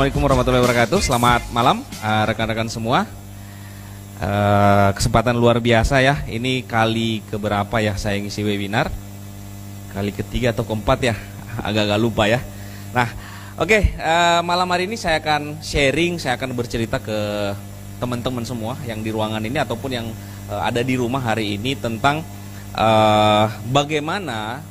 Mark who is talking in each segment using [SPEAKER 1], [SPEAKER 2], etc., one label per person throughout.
[SPEAKER 1] Assalamualaikum warahmatullahi wabarakatuh. Selamat malam rekan-rekan semua. Kesempatan luar biasa ya. Ini kali keberapa ya saya ngisi webinar? Kali ketiga atau keempat ya? Agak-agak lupa ya. Nah, oke, malam hari ini saya akan sharing, saya akan bercerita ke teman-teman semua yang di ruangan ini ataupun yang ada di rumah hari ini tentang bagaimana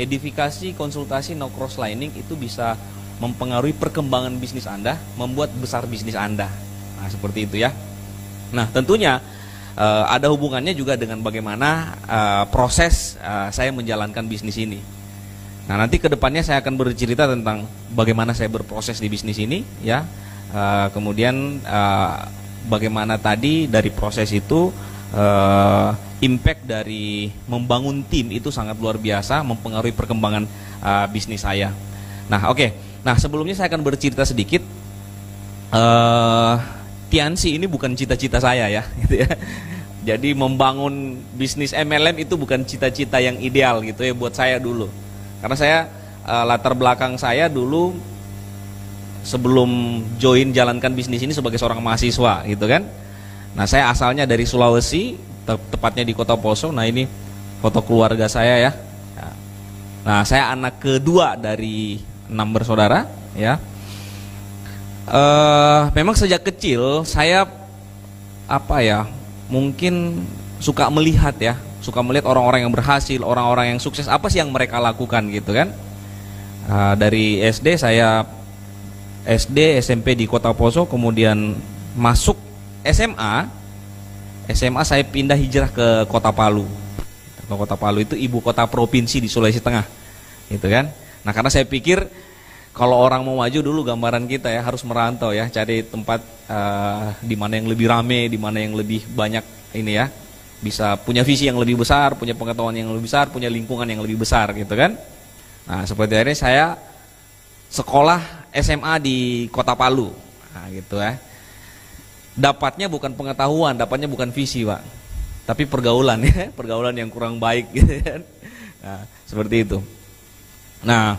[SPEAKER 1] edifikasi konsultasi no crosslining itu bisa mempengaruhi perkembangan bisnis Anda, membuat besar bisnis Anda. Nah, seperti itu ya. Nah, tentunya ada hubungannya juga dengan bagaimana proses saya menjalankan bisnis ini. Nah, nanti ke depannya saya akan bercerita tentang bagaimana saya berproses di bisnis ini ya. Kemudian bagaimana tadi dari proses itu impact dari membangun tim itu sangat luar biasa, mempengaruhi perkembangan bisnis saya. Nah, oke. Nah, sebelumnya saya akan bercerita sedikit. Tiansi ini bukan cita-cita saya ya, gitu ya. Jadi membangun bisnis MLM itu bukan cita-cita yang ideal gitu ya buat saya dulu. Karena saya latar belakang saya dulu sebelum join jalankan bisnis ini sebagai seorang mahasiswa gitu kan. Nah, saya asalnya dari Sulawesi, tepatnya di Kota Poso. Nah, ini foto keluarga saya ya. Nah, saya anak kedua dari 6 bersaudara ya. Memang sejak kecil saya mungkin suka melihat orang-orang yang berhasil, orang-orang yang sukses, apa sih yang mereka lakukan gitu kan. Dari SD saya SMP di Kota Poso, kemudian masuk SMA saya pindah hijrah ke Kota Palu. Kota Palu itu ibu kota provinsi di Sulawesi Tengah gitu kan. Nah, karena saya pikir kalau orang mau maju dulu gambaran kita ya harus merantau ya, cari tempat di mana yang lebih rame, di mana yang lebih banyak ini ya, bisa punya visi yang lebih besar, punya pengetahuan yang lebih besar, punya lingkungan yang lebih besar gitu kan. Nah, seperti ini saya sekolah SMA di Kota Palu. Nah, gitu ya. Dapatnya bukan pengetahuan, dapatnya bukan visi, Pak. Tapi pergaulan ya, pergaulan yang kurang baik gitu kan. Nah, seperti itu. Nah,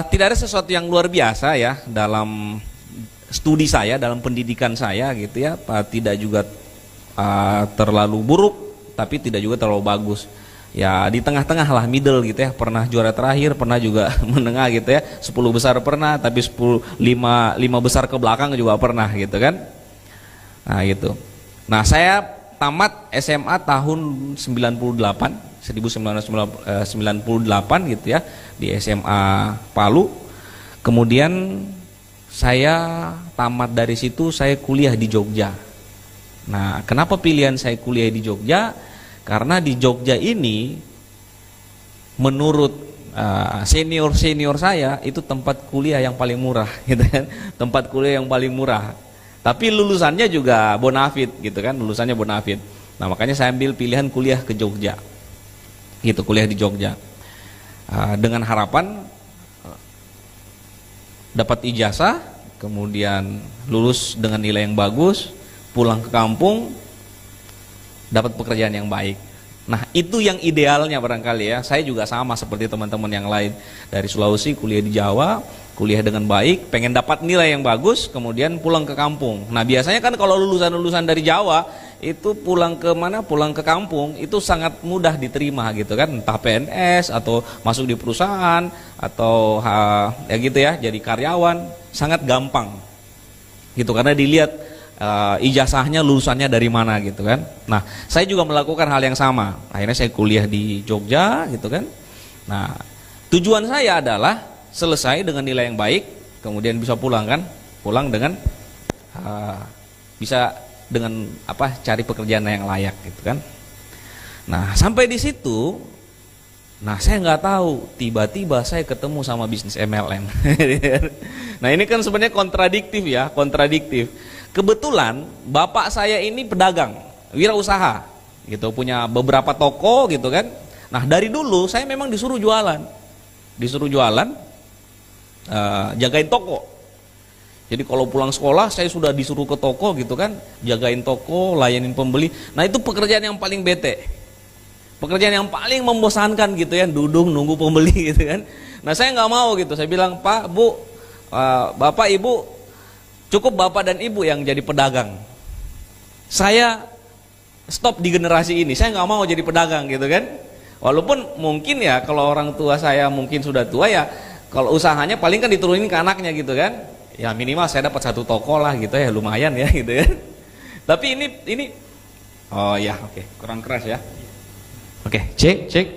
[SPEAKER 1] tidak ada sesuatu yang luar biasa ya dalam studi saya, dalam pendidikan saya gitu ya. Tidak juga terlalu buruk, tapi tidak juga terlalu bagus. Ya di tengah-tengah lah, middle gitu ya. Pernah juara terakhir, pernah juga menengah gitu ya. 10 besar pernah, tapi 5 besar ke belakang juga pernah gitu kan. Nah gitu. Nah, saya tamat SMA tahun 1998 gitu ya, di SMA Palu. Kemudian saya tamat dari situ, saya kuliah di Jogja. Nah, kenapa pilihan saya kuliah di Jogja? Karena di Jogja ini menurut senior saya itu tempat kuliah yang paling murah gitu kan. Tempat kuliah yang paling murah. Tapi lulusannya juga bonafit gitu kan, lulusannya bonafit. Nah, makanya saya ambil pilihan kuliah ke Jogja. Gitu, kuliah di Jogja. Dengan harapan dapat ijazah, kemudian lulus dengan nilai yang bagus, pulang ke kampung, dapat pekerjaan yang baik. Nah, itu yang idealnya barangkali ya. Saya juga sama seperti teman-teman yang lain dari Sulawesi, kuliah di Jawa, kuliah dengan baik, pengen dapat nilai yang bagus, kemudian pulang ke kampung. Nah, biasanya kan kalau lulusan-lulusan dari Jawa itu pulang ke mana? Pulang ke kampung itu sangat mudah diterima gitu kan, entah PNS atau masuk di perusahaan atau ya gitu ya, jadi karyawan, sangat gampang. Gitu, karena dilihat ijazahnya, lulusannya dari mana gitu kan. Nah, saya juga melakukan hal yang sama. Akhirnya saya kuliah di Jogja gitu kan. Nah, tujuan saya adalah selesai dengan nilai yang baik, kemudian bisa pulang kan, pulang dengan bisa dengan cari pekerjaan yang layak gitu kan. Nah, sampai di situ, nah saya nggak tahu, tiba-tiba saya ketemu sama bisnis MLM. Nah, ini kan sebenarnya kontradiktif ya, kontradiktif. Kebetulan bapak saya ini pedagang, wirausaha gitu, punya beberapa toko gitu kan. Nah, dari dulu saya memang disuruh jualan, jagain toko. Jadi kalau pulang sekolah saya sudah disuruh ke toko gitu kan, jagain toko, layanin pembeli. Nah, itu pekerjaan yang paling bete, pekerjaan yang paling membosankan gitu ya, duduk nunggu pembeli gitu kan. Nah, saya nggak mau gitu, saya bilang, Pak, Bu, Bapak Ibu, cukup Bapak dan Ibu yang jadi pedagang. Saya stop di generasi ini, saya nggak mau jadi pedagang gitu kan. Walaupun mungkin ya kalau orang tua saya mungkin sudah tua ya, kalau usahanya paling kan diturunin ke anaknya gitu kan. Ya minimal saya dapat satu toko lah gitu ya, lumayan ya gitu kan. Tapi ini oh ya, oke, kurang keras ya. Oke, cek.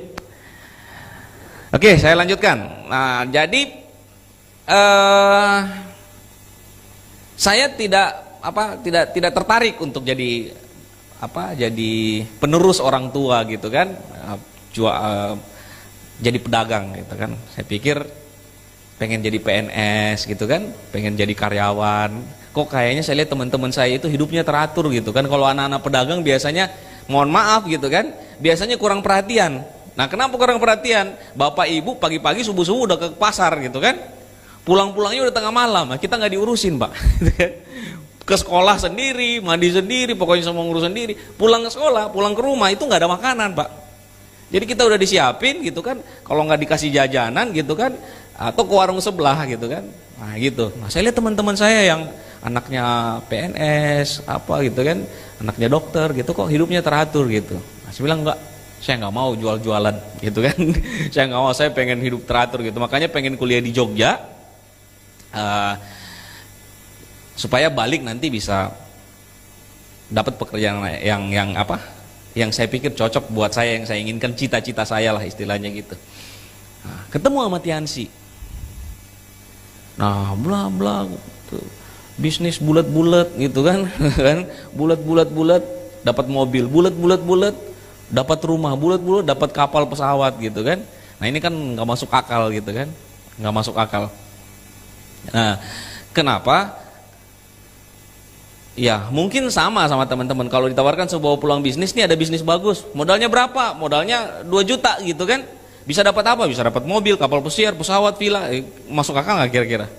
[SPEAKER 1] Oke, saya lanjutkan. Nah, jadi saya tidak tertarik untuk jadi penerus orang tua gitu kan, jadi pedagang gitu kan. Saya pikir pengen jadi PNS gitu kan, pengen jadi karyawan. Kok kayaknya saya lihat teman-teman saya itu hidupnya teratur gitu kan. Kalau anak-anak pedagang biasanya, mohon maaf gitu kan, biasanya kurang perhatian. Nah, kenapa kurang perhatian? Bapak Ibu pagi-pagi subuh-subuh udah ke pasar gitu kan, pulang-pulangnya udah tengah malam. Nah, kita nggak diurusin Pak. Ke sekolah sendiri, mandi sendiri, pokoknya semua ngurus sendiri. Pulang ke sekolah, pulang ke rumah itu nggak ada makanan Pak. Jadi kita udah disiapin gitu kan, kalau nggak dikasih jajanan gitu kan, atau ke warung sebelah gitu kan. Nah gitu. Nah, saya lihat teman-teman saya yang anaknya PNS apa gitu kan, anaknya dokter gitu, kok hidupnya teratur gitu. Nah, saya bilang enggak, saya nggak mau jual-jualan gitu kan. Saya nggak mau, saya pengen hidup teratur gitu. Makanya pengen kuliah di Jogja, supaya balik nanti bisa dapat pekerjaan yang saya pikir cocok buat saya, yang saya inginkan, cita-cita saya lah istilahnya gitu. Nah, ketemu sama Tiansi. Nah, bla bisnis bulat-bulat gitu kan, bulat-bulat, dapat mobil bulat-bulat, dapat rumah bulat-bulat, dapat kapal pesawat gitu kan. Nah, ini kan nggak masuk akal gitu kan, nggak masuk akal. Nah, kenapa? Ya mungkin sama teman-teman, kalau ditawarkan sebuah peluang bisnis, nih ada bisnis bagus, modalnya berapa? Modalnya 2 juta gitu kan, bisa dapat apa? Bisa dapat mobil, kapal pesiar, pesawat, villa. Masuk akal nggak kira-kira?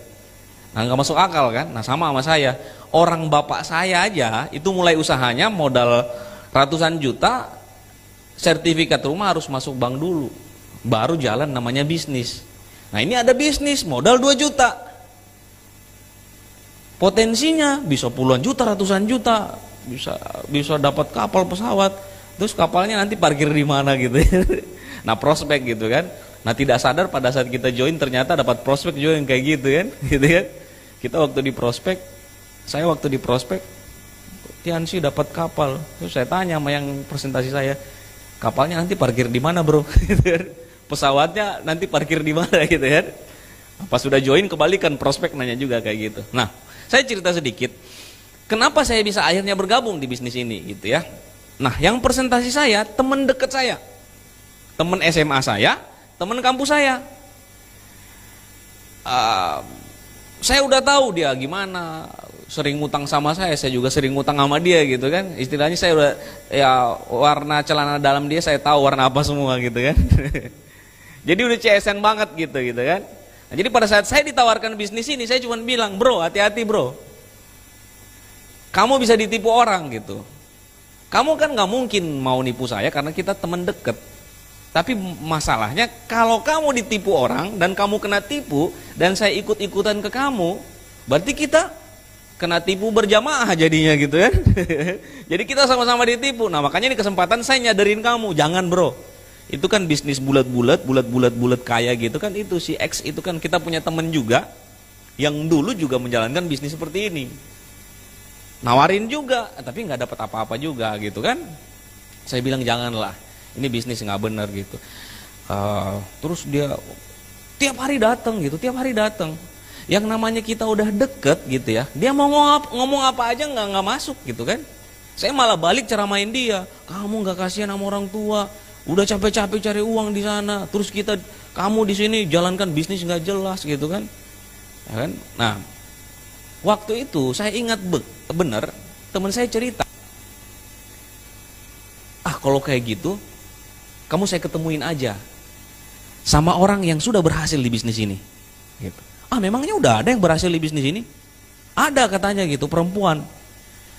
[SPEAKER 1] Nah, nggak masuk akal kan. Nah, sama saya, orang bapak saya aja itu mulai usahanya modal ratusan juta, sertifikat rumah harus masuk bank dulu, baru jalan namanya bisnis. Nah, ini ada bisnis modal 2 juta, potensinya bisa puluhan juta, ratusan juta, bisa dapat kapal pesawat, terus kapalnya nanti parkir di mana gitu. Nah, prospek gitu kan. Nah, tidak sadar pada saat kita join ternyata dapat prospek juga yang kayak gitu kan, gitu kan. Kita saya waktu di prospek, Tiansi dapat kapal, terus saya tanya sama yang presentasi saya, kapalnya nanti parkir di mana bro? Pesawatnya nanti parkir di mana gitu kan. Pas sudah join kebalikan, prospek nanya juga kayak gitu. Nah, saya cerita sedikit, kenapa saya bisa akhirnya bergabung di bisnis ini gitu ya. Nah, yang presentasi saya, teman dekat saya, teman SMA saya, teman kampus saya. Saya udah tahu dia gimana, sering ngutang sama saya juga sering ngutang sama dia gitu kan. Istilahnya saya udah, ya warna celana dalam dia saya tahu warna apa semua gitu kan. Jadi udah CSN banget gitu kan. Nah, jadi pada saat saya ditawarkan bisnis ini, saya cuma bilang, bro hati-hati bro, kamu bisa ditipu orang gitu. Kamu kan nggak mungkin mau nipu saya karena kita teman deket. Tapi masalahnya kalau kamu ditipu orang dan kamu kena tipu dan saya ikut-ikutan ke kamu, berarti kita kena tipu berjamaah jadinya gitu kan. Jadi kita sama-sama ditipu. Nah, makanya ini kesempatan saya nyadarin kamu, jangan bro. Itu kan bisnis bulat-bulat kaya gitu kan, itu si X itu kan kita punya temen juga yang dulu juga menjalankan bisnis seperti ini, nawarin juga tapi nggak dapat apa-apa juga gitu kan. Saya bilang janganlah, ini bisnis nggak benar gitu. Terus dia tiap hari datang gitu, yang namanya kita udah deket gitu ya, dia mau ngomong apa aja nggak masuk gitu kan. Saya malah balik ceramain dia, kamu nggak kasihan sama orang tua, udah capek-capek cari uang di sana, terus kamu di sini jalankan bisnis nggak jelas gitu kan, ya kan? Nah, waktu itu saya ingat bener, teman saya cerita, kalau kayak gitu, kamu saya ketemuin aja sama orang yang sudah berhasil di bisnis ini. Gitu. Memangnya udah ada yang berhasil di bisnis ini? Ada katanya gitu, perempuan.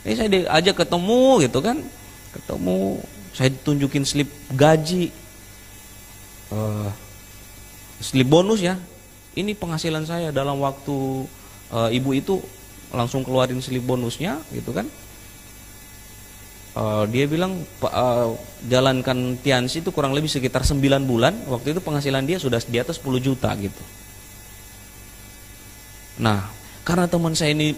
[SPEAKER 1] Saya diajak ketemu gitu kan, saya tunjukin slip gaji, slip bonus ya, ini penghasilan saya dalam waktu ibu itu langsung keluarin slip bonusnya gitu kan. Dia bilang jalankan Tiansi itu kurang lebih sekitar 9 bulan. Waktu itu penghasilan dia sudah di atas 10 juta gitu. Nah, karena teman saya ini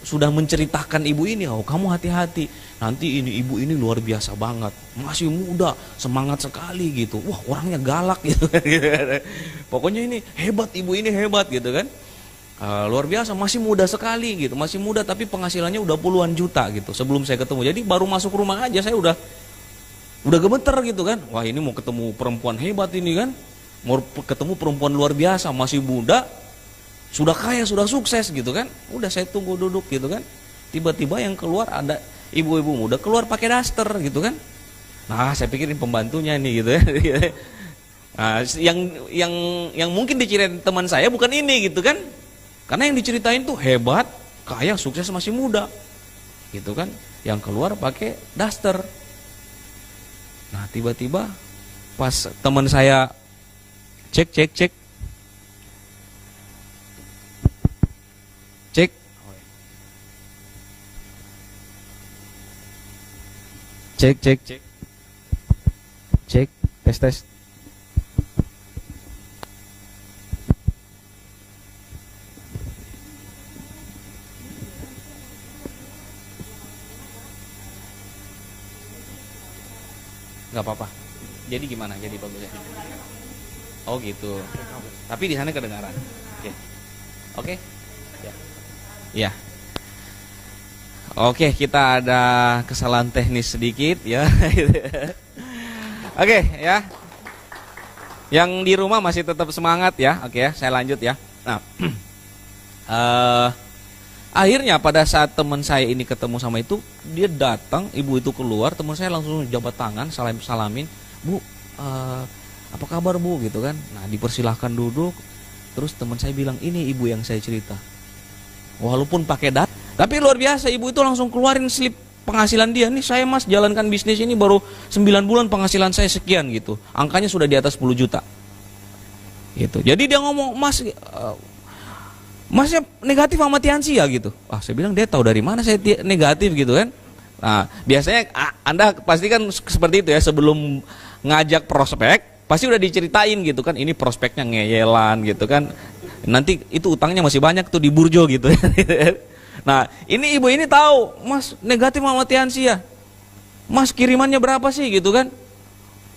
[SPEAKER 1] sudah menceritakan ibu ini, oh kamu hati-hati, nanti ini ibu ini luar biasa banget, masih muda, semangat sekali gitu. Wah, orangnya galak gitu kan. Pokoknya ini hebat, ibu ini hebat gitu kan. Luar biasa, masih muda sekali gitu, masih muda tapi penghasilannya udah puluhan juta gitu sebelum saya ketemu. Jadi baru masuk rumah aja saya udah gemeter gitu kan. Wah, ini mau ketemu perempuan hebat ini kan, mau ketemu perempuan luar biasa, masih muda, sudah kaya, sudah sukses gitu kan. Udah saya tunggu duduk gitu kan. Tiba-tiba yang keluar ada ibu-ibu muda keluar pakai daster gitu kan. Nah, saya pikirin pembantunya ini gitu ya. Nah, yang mungkin diceritain teman saya bukan ini gitu kan. Karena yang diceritain tuh hebat, kaya, sukses, masih muda. Gitu kan. Yang keluar pakai daster. Nah, tiba-tiba pas teman saya cek. Cek, tes. Nggak apa-apa. Jadi gimana? Jadi bagusnya? Oh gitu. Tapi di sana kedengaran. Oke. Ya. Ya. Oke, kita ada kesalahan teknis sedikit ya. Oke ya. Yang di rumah masih tetap semangat ya. Oke ya, saya lanjut ya. Nah, akhirnya pada saat teman saya ini ketemu sama itu, dia datang, ibu itu keluar, teman saya langsung jabat tangan, salamin, Bu, apa kabar Bu gitu kan. Nah, dipersilahkan duduk. Terus teman saya bilang, ini ibu yang saya cerita. Walaupun pakai dat, tapi luar biasa, ibu itu langsung keluarin slip penghasilan dia. Nih saya Mas jalankan bisnis ini baru 9 bulan penghasilan saya sekian gitu. Angkanya sudah di atas 10 juta. Gitu. Jadi dia ngomong, Masnya negatif sama Tiansi ya gitu. Saya bilang dia tahu dari mana saya negatif gitu kan. Nah, biasanya Anda pasti kan seperti itu ya, sebelum ngajak prospek pasti udah diceritain gitu kan, ini prospeknya ngeyelan gitu kan. Nanti itu utangnya masih banyak tuh di burjo gitu. Nah, ini ibu ini tahu, Mas negatif sama Tiansi ya. Mas kirimannya berapa sih gitu kan?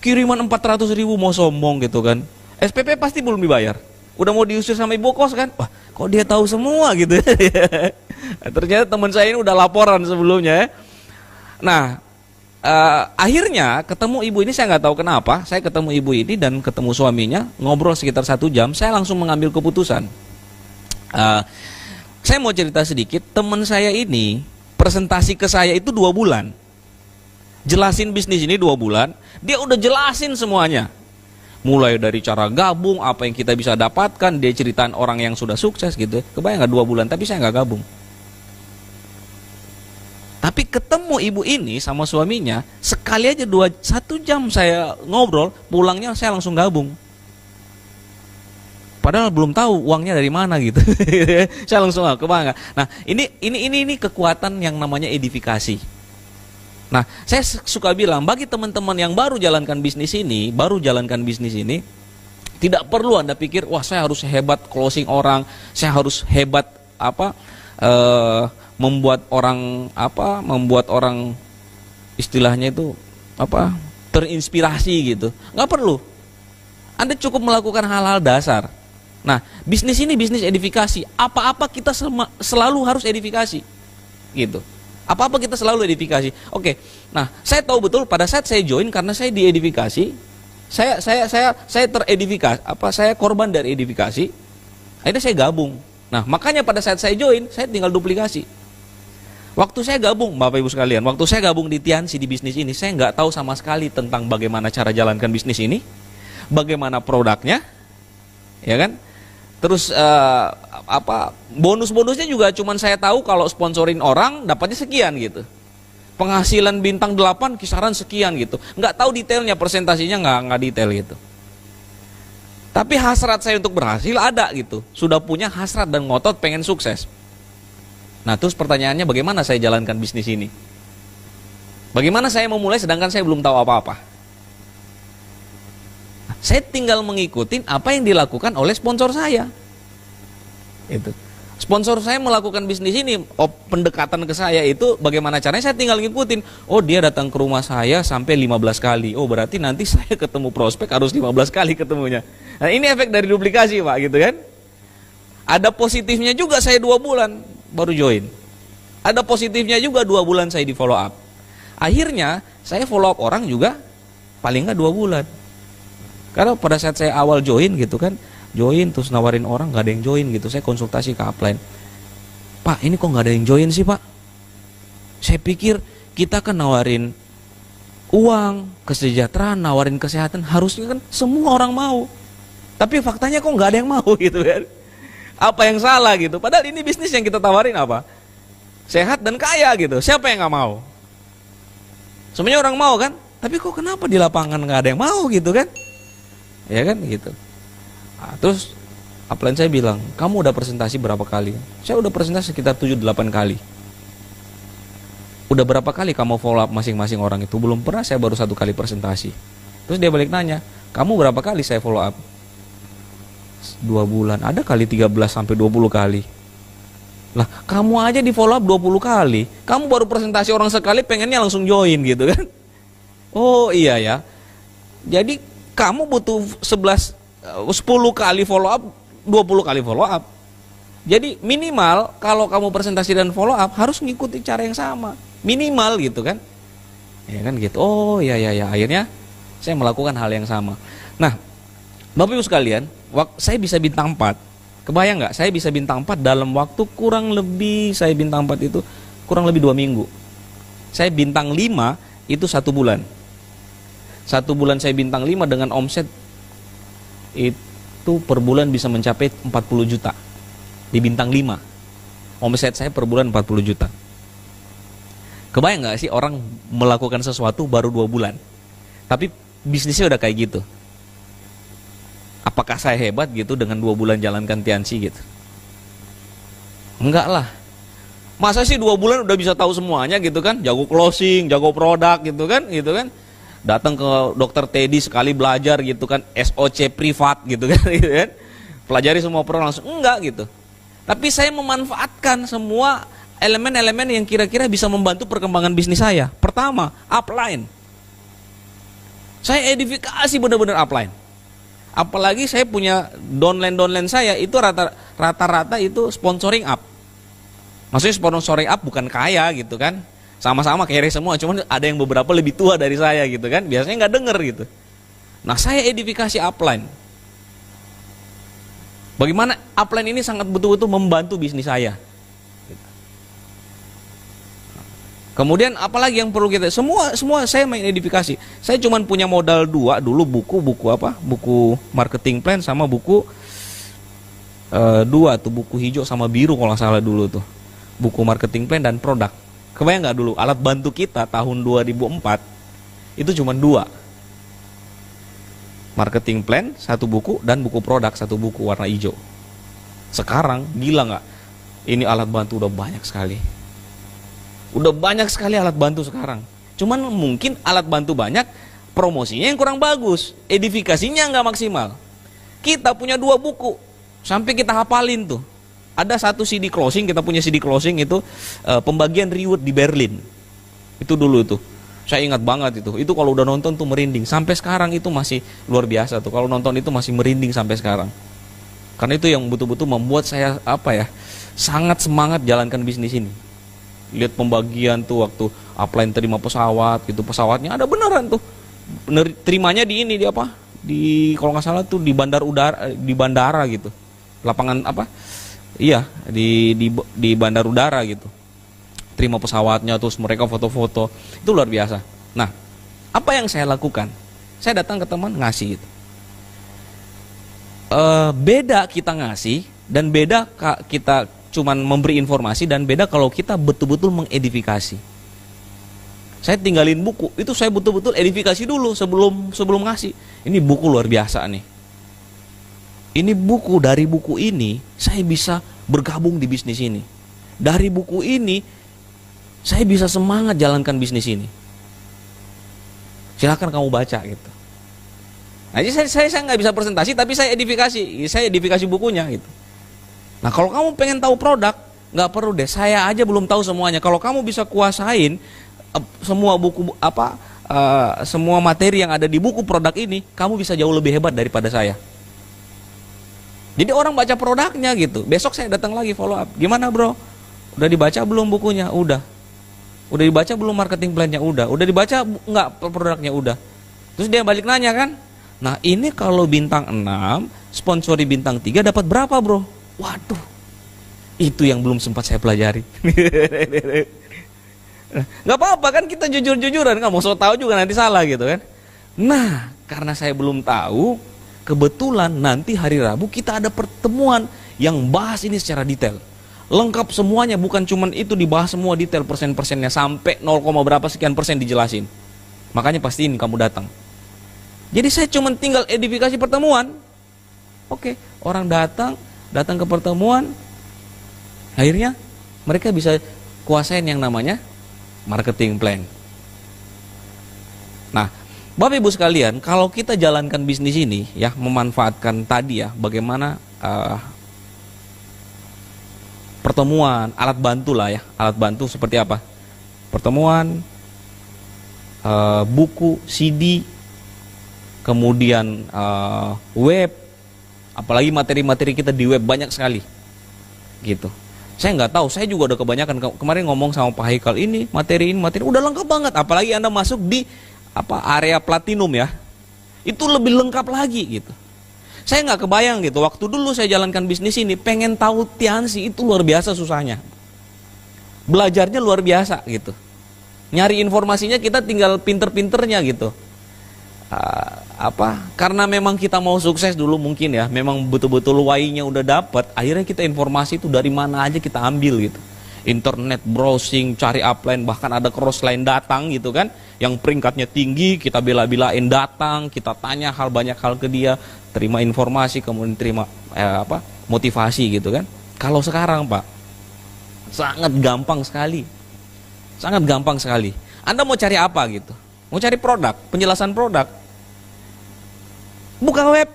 [SPEAKER 1] Kiriman 400.000, mau sombong gitu kan. SPP pasti belum dibayar. Udah mau diusir sama ibu kos kan. Wah, kok dia tahu semua gitu. Ternyata teman saya ini udah laporan sebelumnya ya. Nah, akhirnya ketemu ibu ini, saya nggak tahu kenapa. Saya ketemu ibu ini dan ketemu suaminya, ngobrol sekitar 1 jam. Saya langsung mengambil keputusan. Saya mau cerita sedikit. Teman saya ini presentasi ke saya itu 2 bulan. Jelasin bisnis ini 2 bulan. Dia udah jelasin semuanya. Mulai dari cara gabung, apa yang kita bisa dapatkan, dia ceritain orang yang sudah sukses gitu. Kebayang nggak 2 bulan, tapi saya nggak gabung. Tapi ketemu ibu ini sama suaminya, sekali aja 1 jam saya ngobrol, pulangnya saya langsung gabung. Padahal belum tahu uangnya dari mana gitu. Saya langsung kebayang. Nah, ini kekuatan yang namanya edifikasi. Nah, saya suka bilang bagi teman-teman yang baru jalankan bisnis ini, tidak perlu Anda pikir, wah saya harus hebat closing orang, saya harus hebat membuat orang istilahnya itu terinspirasi gitu. Nggak perlu. Anda cukup melakukan hal-hal dasar. Nah, bisnis ini bisnis edifikasi. Apa-apa kita selalu harus edifikasi, gitu. Apa-apa kita selalu edifikasi. Oke. Nah, saya tahu betul pada saat saya join, karena saya diedifikasi, saya teredifikasi, saya korban dari edifikasi. Akhirnya saya gabung. Nah, makanya pada saat saya join, saya tinggal duplikasi. Waktu saya gabung, Bapak Ibu sekalian, waktu saya gabung di Tiansi di bisnis ini, saya nggak tahu sama sekali tentang bagaimana cara jalankan bisnis ini, bagaimana produknya, ya kan? Terus bonus-bonusnya juga cuman saya tahu kalau sponsorin orang dapatnya sekian gitu. Penghasilan bintang 8 kisaran sekian gitu. Nggak tahu detailnya, persentasinya nggak detail gitu. Tapi hasrat saya untuk berhasil ada gitu. Sudah punya hasrat dan ngotot pengen sukses. Nah terus pertanyaannya, bagaimana saya jalankan bisnis ini? Bagaimana saya memulai sedangkan saya belum tahu apa-apa? Saya tinggal mengikuti apa yang dilakukan oleh sponsor saya. Itu. Sponsor saya melakukan bisnis ini, pendekatan ke saya itu bagaimana caranya, saya tinggal ngikutin. Oh dia datang ke rumah saya sampai 15 kali. Oh berarti nanti saya ketemu prospek harus 15 kali ketemunya. Nah ini efek dari duplikasi Pak, gitu kan. Ada positifnya juga, saya 2 bulan baru join. Ada positifnya juga, 2 bulan saya di follow up. Akhirnya saya follow up orang juga paling nggak 2 bulan. Karena pada saat saya awal join gitu kan, join terus nawarin orang, nggak ada yang join gitu. Saya konsultasi ke upline, Pak ini kok nggak ada yang join sih Pak? Saya pikir kita kan nawarin uang, kesejahteraan, nawarin kesehatan, harusnya kan semua orang mau. Tapi faktanya kok nggak ada yang mau gitu kan? Apa yang salah gitu? Padahal ini bisnis yang kita tawarin apa? Sehat dan kaya gitu. Siapa yang nggak mau? Semuanya orang mau kan? Tapi kok kenapa di lapangan nggak ada yang mau gitu kan? Ya kan gitu. Nah, terus upline saya bilang, kamu udah presentasi berapa kali? Saya udah presentasi sekitar 7-8 kali. Udah berapa kali kamu follow up masing-masing orang itu? Belum pernah, saya baru 1 kali presentasi. Terus dia balik nanya, kamu berapa kali saya follow up? 2 bulan, ada kali 13-20 kali. Lah kamu aja di follow up 20 kali, kamu baru presentasi orang sekali pengennya langsung join gitu kan. Oh iya ya, jadi kamu butuh 10 kali follow up, 20 kali follow up. Jadi minimal kalau kamu presentasi dan follow up harus ngikuti cara yang sama, minimal gitu kan. Ya kan gitu. Oh ya akhirnya saya melakukan hal yang sama. Nah Bapak Ibu sekalian, saya bisa bintang 4. Kebayang nggak? Saya bisa bintang 4 dalam waktu kurang lebih, saya bintang 4 itu kurang lebih 2 minggu. Saya bintang 5 itu 1 bulan. 1 bulan saya bintang 5 dengan omset itu per bulan bisa mencapai 40 juta. Di bintang 5 omset saya per bulan 40 juta. Kebayang nggak sih orang melakukan sesuatu baru 2 bulan tapi bisnisnya udah kayak gitu? Apakah saya hebat gitu dengan 2 bulan jalankan Tianxi gitu? Enggak lah. Masa sih 2 bulan udah bisa tahu semuanya gitu kan? Jago closing, jago produk gitu kan? Datang ke dokter Teddy sekali belajar gitu kan, SOC privat gitu kan, pelajari semua produk langsung, enggak gitu. Tapi saya memanfaatkan semua elemen-elemen yang kira-kira bisa membantu perkembangan bisnis saya. Pertama, upline. Saya edifikasi benar-benar upline. Apalagi saya punya downline saya itu rata-rata itu sponsoring up. Maksudnya sponsoring up bukan kaya gitu kan. Sama-sama kere semua, cuman ada yang beberapa lebih tua dari saya gitu kan, biasanya nggak denger gitu. Nah saya edifikasi upline. Bagaimana upline ini sangat betul-betul membantu bisnis saya. Kemudian apalagi yang perlu kita, semua saya main edifikasi. Saya cuman punya modal 2 dulu, buku apa? Buku marketing plan sama buku 2 tuh, buku hijau sama biru kalau nggak salah dulu tuh. Buku marketing plan dan produk. Kebayang nggak dulu alat bantu kita tahun 2004 itu cuma 2, marketing plan 1 buku dan buku produk 1 buku warna hijau. Sekarang gila nggak? Ini alat bantu udah banyak sekali. Udah banyak sekali alat bantu sekarang. Cuman mungkin alat bantu banyak, promosinya yang kurang bagus, edifikasinya nggak maksimal. Kita punya 2 buku sampai kita hafalin tuh. Ada 1 CD closing, kita punya CD closing itu pembagian reward di Berlin. Itu dulu tuh. Saya ingat banget itu. Itu kalau udah nonton tuh merinding. Sampai sekarang itu masih luar biasa tuh. Kalau nonton itu masih merinding sampai sekarang. Karena itu yang betul-betul membuat saya sangat semangat jalankan bisnis ini. Lihat pembagian tuh waktu upline terima pesawat gitu, pesawatnya ada beneran tuh. Terimanya di ini di kalau nggak salah tuh di bandara gitu. Lapangan Iya, di bandar udara gitu. Terima pesawatnya terus mereka foto-foto. Itu luar biasa. Nah, apa yang saya lakukan? Saya datang ke teman ngasih gitu. Beda kita ngasih dan beda kita cuman memberi informasi, dan beda kalau kita betul-betul mengedifikasi. Saya tinggalin buku, itu saya betul-betul edifikasi dulu sebelum ngasih. Ini buku luar biasa nih. Ini buku, dari buku ini saya bisa bergabung di bisnis ini. Dari buku ini saya bisa semangat jalankan bisnis ini. Silakan kamu baca gitu. Nah, jadi saya nggak bisa presentasi, tapi saya edifikasi bukunya gitu. Nah, kalau kamu pengen tahu produk, nggak perlu deh, saya aja belum tahu semuanya. Kalau kamu bisa kuasain semua buku semua materi yang ada di buku produk ini, kamu bisa jauh lebih hebat daripada saya. Jadi orang baca produknya gitu. Besok saya datang lagi follow up. Gimana bro? Udah dibaca belum bukunya? Udah. Udah dibaca belum marketing plan-nya? Udah. Udah dibaca enggak produknya? Udah. Terus dia balik nanya kan? Nah ini kalau bintang 6 sponsori bintang 3 dapat berapa bro? Waduh, itu yang belum sempat saya pelajari. Nggak apa-apa kan, kita jujur-jujuran, nggak mau so tahu juga nanti salah gitu kan. Nah karena saya belum tahu, kebetulan nanti hari Rabu kita ada pertemuan yang bahas ini secara detail, lengkap semuanya, bukan cuman itu dibahas semua detail persen-persennya sampai 0, berapa sekian persen dijelasin. Makanya pastiin kamu datang. Jadi saya cuman tinggal edifikasi pertemuan. Oke, orang datang ke pertemuan, akhirnya mereka bisa kuasain yang namanya marketing plan. Nah, Bapak Ibu sekalian, kalau kita jalankan bisnis ini ya, memanfaatkan tadi ya, bagaimana pertemuan, alat bantu lah ya, alat bantu seperti apa? Pertemuan, buku, CD, kemudian web, apalagi materi-materi kita di web banyak sekali, gitu. Saya nggak tahu, saya juga udah kebanyakan kemarin ngomong sama Pak Haikal, ini materi udah lengkap banget, apalagi Anda masuk di area platinum ya, itu lebih lengkap lagi gitu. Saya nggak kebayang gitu, waktu dulu saya jalankan bisnis ini, pengen tahu Tiansi itu luar biasa susahnya, belajarnya luar biasa gitu, nyari informasinya kita tinggal pinter-pinternya gitu. Karena memang kita mau sukses dulu mungkin ya, memang betul-betul why-nya udah dapat, akhirnya kita informasi itu dari mana aja kita ambil gitu. Internet browsing, cari upline, bahkan ada crossline datang gitu kan, yang peringkatnya tinggi, kita bela-belain datang, kita tanya banyak hal ke dia, terima informasi, kemudian terima motivasi gitu kan. Kalau sekarang Pak, sangat gampang sekali, sangat gampang sekali. Anda mau cari apa gitu, mau cari produk, penjelasan produk, buka web,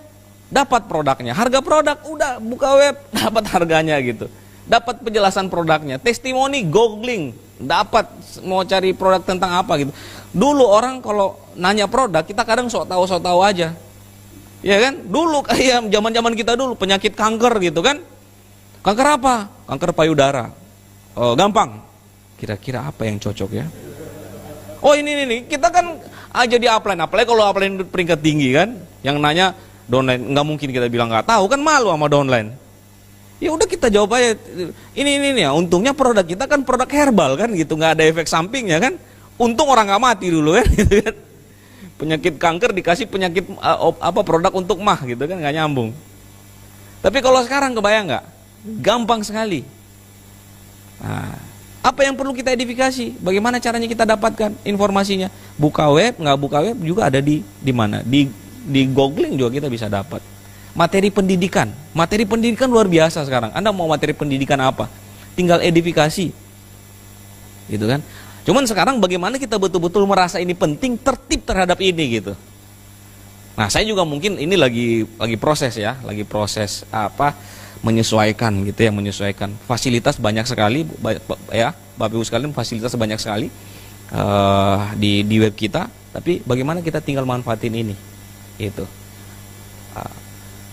[SPEAKER 1] dapat produknya, harga produk, udah buka web, dapat harganya gitu. Dapat penjelasan produknya, testimoni, googling, dapat mau cari produk tentang apa gitu. Dulu orang kalau nanya produk, kita kadang sok tahu aja, ya kan? Dulu kayak zaman kita dulu, penyakit kanker gitu kan? Kanker apa? Kanker payudara. Gampang. Kira-kira apa yang cocok ya? Oh ini kita kan aja di upline, apalagi kalau upline peringkat tinggi kan, yang nanya downline, nggak mungkin kita bilang nggak tahu kan, malu sama downline. Ya udah kita jawab aja, ini ya, untungnya produk kita kan produk herbal kan gitu, nggak ada efek sampingnya kan, untung orang nggak mati dulu kan, gitu kan. Penyakit kanker dikasih penyakit produk untuk mah gitu kan, nggak nyambung. Tapi kalau sekarang kebayang nggak, gampang sekali. Nah, apa yang perlu kita edifikasi? Bagaimana caranya kita dapatkan informasinya? Buka web, nggak buka web juga ada di mana? Di googling juga kita bisa dapat. Materi pendidikan luar biasa sekarang. Anda mau materi pendidikan apa? Tinggal edifikasi, gitu kan? Cuman sekarang bagaimana kita betul-betul merasa ini penting, tertib terhadap ini gitu. Nah, saya juga mungkin ini lagi proses ya, menyesuaikan gitu ya, menyesuaikan. Fasilitas banyak sekali ya, Bapak Ibu sekalian, fasilitas banyak sekali di web kita, tapi bagaimana kita tinggal manfaatin ini, gitu.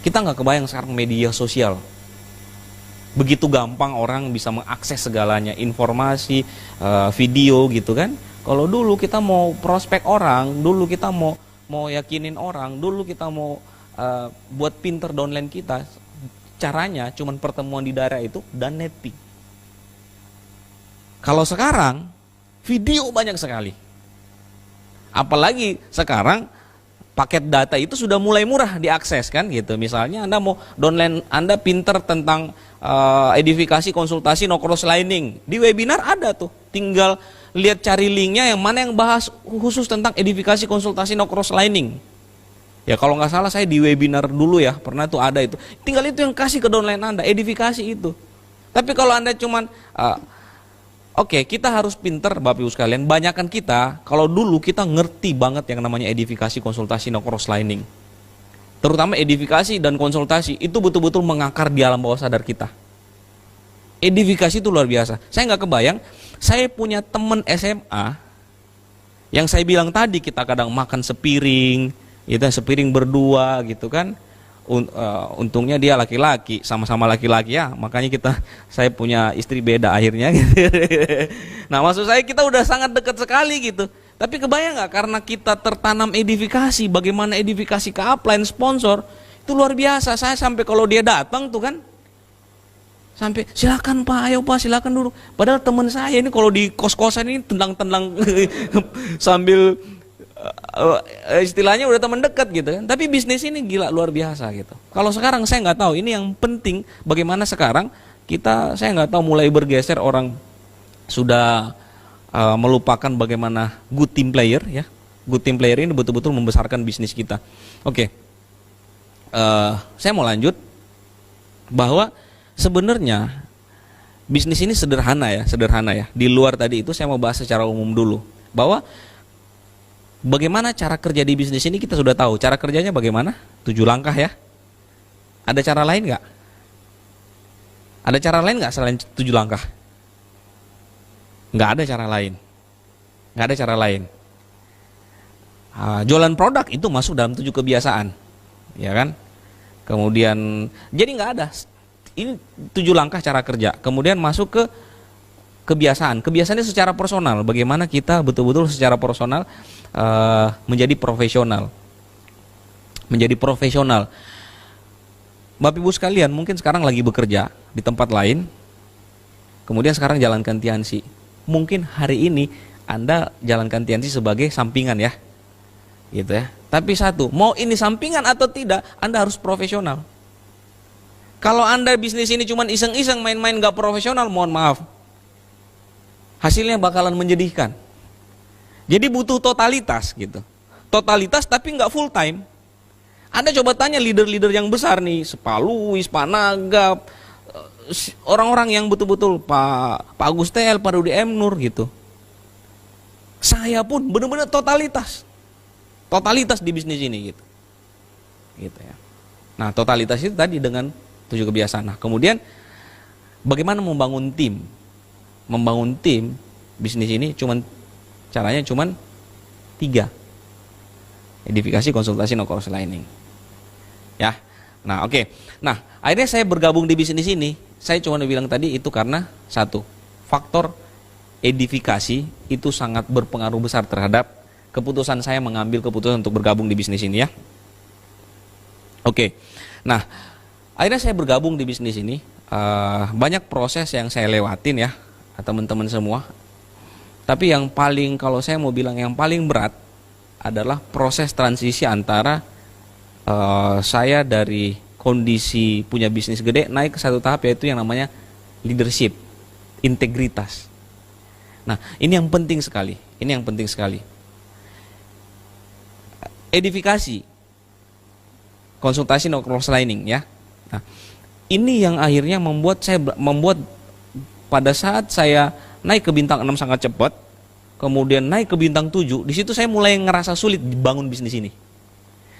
[SPEAKER 1] Kita nggak kebayang sekarang media sosial, begitu gampang orang bisa mengakses segalanya, informasi, video gitu kan. Kalau dulu kita mau prospek orang, dulu kita mau yakinin orang, dulu kita mau buat pinter downline kita, caranya cuman pertemuan di daerah itu dan netting. Kalau sekarang video banyak sekali, apalagi sekarang paket data itu sudah mulai murah diakses kan gitu. Misalnya Anda mau downline, Anda pinter tentang edifikasi, konsultasi, no cross lining, di webinar ada tuh, tinggal lihat cari linknya yang mana yang bahas khusus tentang edifikasi, konsultasi, no cross lining. Ya kalau nggak salah saya di webinar dulu ya, pernah tuh ada itu. Tinggal itu yang kasih ke downline Anda, edifikasi itu. Tapi kalau Anda cuman oke, kita harus pinter Bapak Ibu sekalian. Banyakan kita, kalau dulu kita ngerti banget yang namanya edifikasi, konsultasi, no cross lining. Terutama edifikasi dan konsultasi itu betul-betul mengakar di alam bawah sadar kita. Edifikasi itu luar biasa. Saya nggak kebayang, saya punya teman SMA yang saya bilang tadi, kita kadang makan sepiring, itu sepiring berdua gitu kan. Untungnya dia laki-laki, sama-sama laki-laki ya, makanya saya punya istri beda akhirnya gitu. Nah maksud saya kita udah sangat dekat sekali gitu. Tapi kebayang nggak, karena kita tertanam edifikasi, bagaimana edifikasi ke upline sponsor itu luar biasa. Saya sampai kalau dia datang tuh kan, sampai silakan Pak, ayo Pak, silakan dulu. Padahal teman saya ini kalau di kos-kosan ini tendang-tendang sambil istilahnya udah teman dekat gitu kan. Tapi bisnis ini gila luar biasa gitu. Kalau sekarang saya nggak tahu, ini yang penting bagaimana sekarang saya nggak tahu mulai bergeser, orang sudah melupakan bagaimana good team player ya. Good team player ini betul-betul membesarkan bisnis kita. Oke. Saya mau lanjut bahwa sebenarnya bisnis ini sederhana ya. Di luar tadi itu saya mau bahas secara umum dulu bahwa bagaimana cara kerja di bisnis ini kita sudah tahu. Cara kerjanya bagaimana? 7 langkah ya. Ada cara lain nggak? Ada cara lain nggak selain 7 langkah? Nggak ada cara lain. Nggak ada cara lain. Jualan produk itu masuk dalam 7 kebiasaan, ya kan? Kemudian jadi nggak ada. Ini 7 langkah cara kerja. Kemudian masuk ke kebiasaan. Kebiasaannya secara personal. Bagaimana kita betul-betul secara personal menjadi profesional. Menjadi profesional. Bapak Ibu sekalian, mungkin sekarang lagi bekerja di tempat lain. Kemudian sekarang jalankan Tiansi. Mungkin hari ini Anda jalankan Tiansi sebagai sampingan ya. Gitu ya. Tapi satu, mau ini sampingan atau tidak, Anda harus profesional. Kalau Anda bisnis ini cuma iseng-iseng, main-main gak profesional, mohon maaf, hasilnya bakalan menyedihkan. Jadi butuh totalitas gitu. Totalitas tapi nggak full time. Anda coba tanya leader-leader yang besar nih, Sepaluis, Pak Naga, orang-orang yang betul-betul Pak Agustel, Pak Rudi M. Nur gitu. Saya pun benar-benar totalitas. Totalitas di bisnis ini gitu. Gitu ya. Nah, totalitas itu tadi dengan 7 kebiasaan. Nah, kemudian bagaimana membangun tim? Membangun tim bisnis ini caranya cuman 3. Edifikasi, konsultasi, no cross lining. Ya. Nah, oke. Nah, akhirnya saya bergabung di bisnis ini. Saya cuma bilang tadi itu karena satu, faktor edifikasi itu sangat berpengaruh besar terhadap keputusan saya mengambil keputusan untuk bergabung di bisnis ini ya. Oke. Nah, akhirnya saya bergabung di bisnis ini. Banyak proses yang saya lewatin ya, teman-teman semua. Tapi yang paling, kalau saya mau bilang yang paling berat adalah proses transisi antara saya dari kondisi punya bisnis gede naik ke satu tahap, yaitu yang namanya leadership, integritas. Nah, ini yang penting sekali. Ini yang penting sekali. Edifikasi, konsultasi, no cross lining ya. Nah, ini yang akhirnya membuat pada saat saya naik ke bintang 6 sangat cepat, kemudian naik ke bintang 7, di situ saya mulai ngerasa sulit bangun bisnis ini.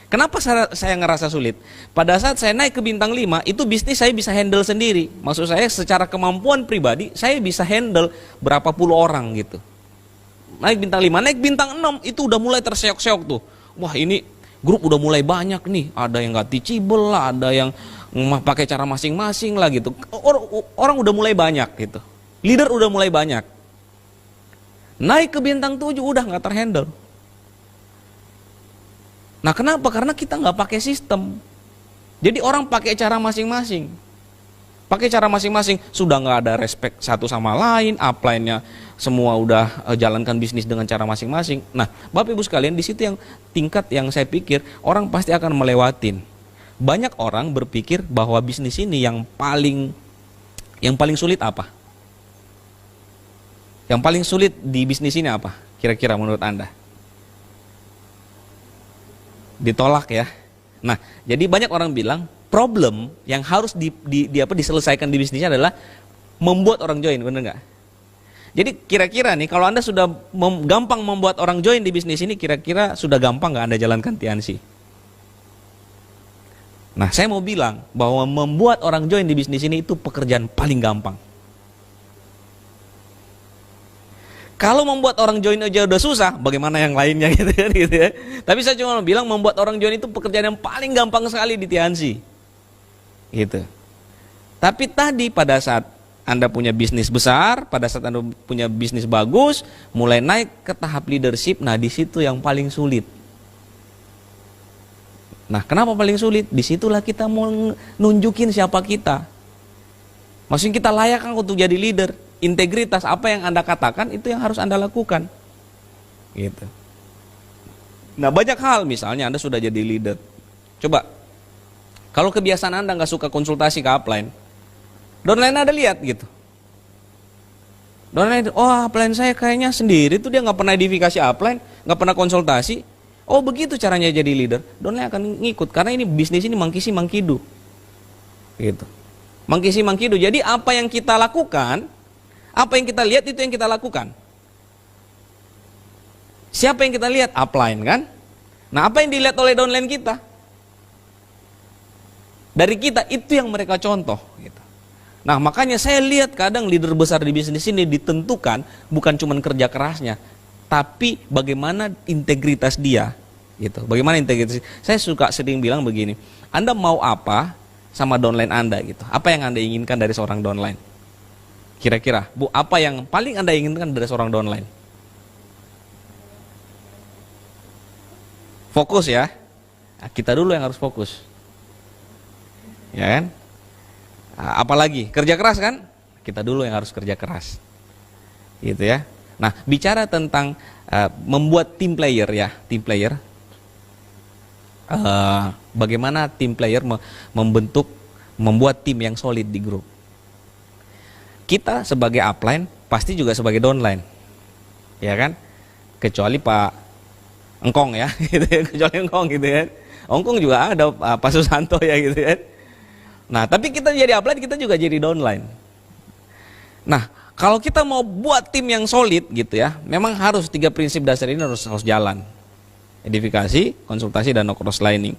[SPEAKER 1] Kenapa saya ngerasa sulit? Pada saat saya naik ke bintang 5, itu bisnis saya bisa handle sendiri. Maksud saya secara kemampuan pribadi, saya bisa handle berapa puluh orang gitu. Naik bintang 5, naik bintang 6, itu udah mulai terseok-seok tuh. Wah, ini grup udah mulai banyak nih, ada yang gak teachable lah, ada yang pakai cara masing-masing lah gitu. Orang udah mulai banyak gitu. Leader udah mulai banyak. Naik ke bintang 7 udah gak terhandle. Nah, kenapa? Karena kita nggak pakai sistem. Jadi orang pakai cara masing-masing. Pakai cara masing-masing, sudah nggak ada respect satu sama lain, upline-nya semua udah jalankan bisnis dengan cara masing-masing. Nah, Bapak Ibu sekalian, di situ yang tingkat yang saya pikir orang pasti akan melewatin. Banyak orang berpikir bahwa bisnis ini yang paling sulit apa? Yang paling sulit di bisnis ini apa? Kira-kira menurut Anda? ditolak ya. Nah, jadi banyak orang bilang problem yang harus diselesaikan di bisnisnya adalah membuat orang join, bener nggak? Jadi kira-kira nih kalau Anda sudah gampang membuat orang join di bisnis ini, kira-kira sudah gampang nggak Anda jalankan Tianxi? Nah, saya mau bilang bahwa membuat orang join di bisnis ini itu pekerjaan paling gampang. Kalau membuat orang join aja udah susah, bagaimana yang lainnya gitu kan gitu ya. Tapi saya cuma bilang membuat orang join itu pekerjaan yang paling gampang sekali di Tianxi. Gitu. Tapi tadi pada saat Anda punya bisnis besar, pada saat Anda punya bisnis bagus, mulai naik ke tahap leadership, nah di situ yang paling sulit. Nah, kenapa paling sulit? Disitulah kita mau nunjukin siapa kita. Maksudnya kita layak kan untuk jadi leader. Integritas apa yang Anda katakan itu yang harus Anda lakukan. Gitu. Nah, banyak hal, misalnya Anda sudah jadi leader. Coba, kalau kebiasaan Anda nggak suka konsultasi ke upline, downline Anda lihat gitu. Downline, oh upline saya kayaknya sendiri tuh, dia nggak pernah edifikasi upline, nggak pernah konsultasi. Oh begitu caranya jadi leader. Downline akan ngikut karena ini bisnis ini mangkisi mangkidu. Gitu. Mangkisi mangkidu. Jadi apa yang kita lakukan, apa yang kita lihat itu yang kita lakukan. Siapa yang kita lihat? Upline kan? Nah, apa yang dilihat oleh downline kita? Dari kita itu yang mereka contoh gitu. Nah, makanya saya lihat kadang leader besar di bisnis ini ditentukan bukan cuma kerja kerasnya, tapi bagaimana integritas dia gitu. Bagaimana integritas? Saya suka sering bilang begini, Anda mau apa sama downline Anda gitu. Apa yang Anda inginkan dari seorang downline? Kira-kira, Bu, apa yang paling Anda inginkan dari seorang downline? Fokus ya. Nah, kita dulu yang harus fokus. Ya kan? Nah, apalagi kerja keras kan? Kita dulu yang harus kerja keras. Gitu ya. Nah, bicara tentang membuat tim player ya, tim player. Bagaimana tim player membuat tim yang solid di grup. Kita sebagai upline pasti juga sebagai downline, ya kan? Kecuali Pak Engkong ya, gitu ya. Kecuali Engkong gitu kan. Engkong juga ada Pak Susanto ya gitu kan. Nah, tapi kita jadi upline, kita juga jadi downline. Nah, kalau kita mau buat tim yang solid gitu ya, memang harus 3 prinsip dasar ini harus jalan. Edifikasi, konsultasi, dan cross lining.